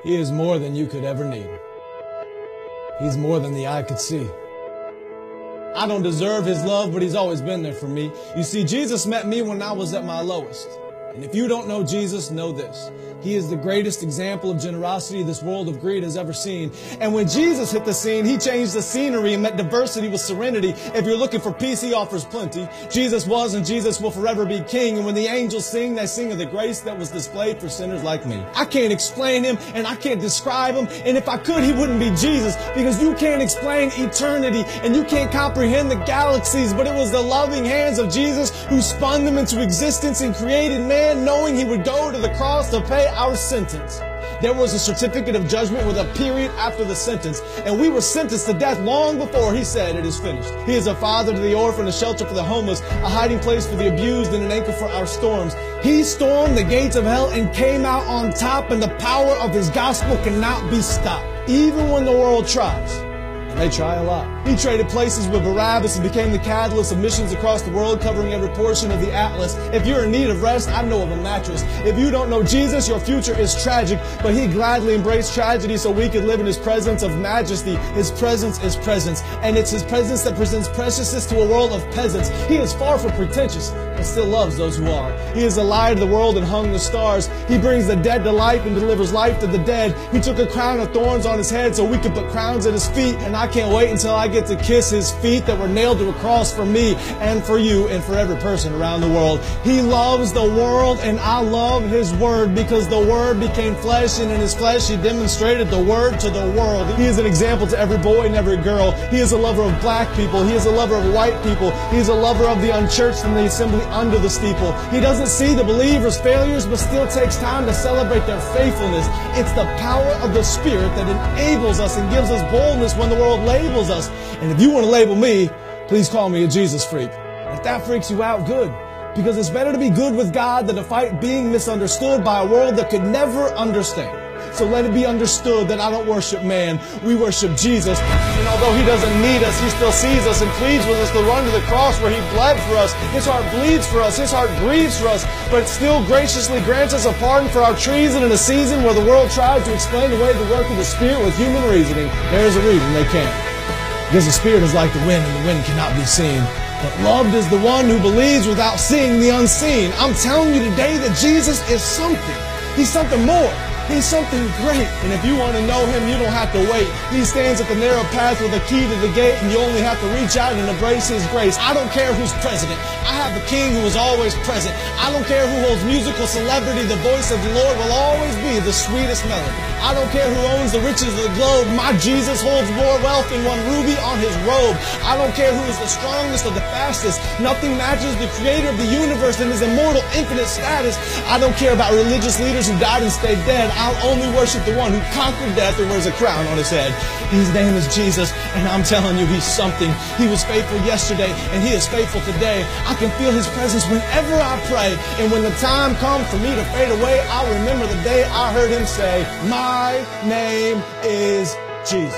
He is more than you could ever need. He's more than the eye could see. I don't deserve His love, but He's always been there for me. You see, Jesus met me when I was at my lowest. And if you don't know Jesus, know this. He is the greatest example of generosity this world of greed has ever seen. And when Jesus hit the scene, He changed the scenery and met diversity with serenity. If you're looking for peace, He offers plenty. Jesus was and Jesus will forever be King. And when the angels sing, they sing of the grace that was displayed for sinners like me. I can't explain Him and I can't describe Him. And if I could, He wouldn't be Jesus, because you can't explain eternity and you can't comprehend the galaxies. But it was the loving hands of Jesus who spun them into existence and created man, knowing He would go to the cross to pay our sentence. There was a certificate of judgment with a period after the sentence, and we were sentenced to death long before He said it is finished. He is a father to the orphan, a shelter for the homeless, a hiding place for the abused, and an anchor for our storms. He stormed the gates of hell and came out on top, and the power of His gospel cannot be stopped, even when the world tries. They try a lot. He traded places with Barabbas and became the catalyst of missions across the world, covering every portion of the atlas. If you're in need of rest, I know of a mattress. If you don't know Jesus, your future is tragic, but He gladly embraced tragedy so we could live in His presence of majesty. His presence is presence, and it's His presence that presents preciousness to a world of peasants. He is far from pretentious, but still loves those who are. He is the light of the world and hung the stars. He brings the dead to life and delivers life to the dead. He took a crown of thorns on His head so we could put crowns at His feet, and I can't wait until I get to kiss His feet that were nailed to a cross for me and for you and for every person around the world. He loves the world, and I love His Word, because the Word became flesh, and in His flesh He demonstrated the Word to the world. He is an example to every boy and every girl. He is a lover of black people. He is a lover of white people. He is a lover of the unchurched and the assembly under the steeple. He doesn't see the believers' failures, but still takes time to celebrate their faithfulness. It's the power of the Spirit that enables us and gives us boldness when the world labels us. And if you want to label me, please call me a Jesus freak. If that freaks you out, good. Because it's better to be good with God than to fight being misunderstood by a world that could never understand. So let it be understood that I don't worship man. We worship Jesus. And although He doesn't need us, He still sees us and pleads with us to run to the cross where He bled for us. His heart bleeds for us. His heart grieves for us. But still graciously grants us a pardon for our treason in a season where the world tries to explain away the work of the Spirit with human reasoning. There's a reason they can't. Because the Spirit is like the wind, and the wind cannot be seen. But loved is the one who believes without seeing the unseen. I'm telling you today that Jesus is something. He's something more. He's something great. And if you want to know Him, you don't have to wait. He stands at the narrow path with a key to the gate, and you only have to reach out and embrace His grace. I don't care who's president. I have a King who is always present. I don't care who holds musical celebrity. The voice of the Lord will always be the sweetest melody. I don't care who owns the riches of the globe. My Jesus holds more wealth than one ruby on His robe. I don't care who is the strongest or the fastest. Nothing matches the Creator of the universe and His immortal, infinite status. I don't care about religious leaders who died and stayed dead. I'll only worship the one who conquered death and wears a crown on His head. His name is Jesus, and I'm telling you, He's something. He was faithful yesterday, and He is faithful today. I can feel His presence whenever I pray. And when the time comes for me to fade away, I'll remember the day I heard Him say, "My name is Jesus."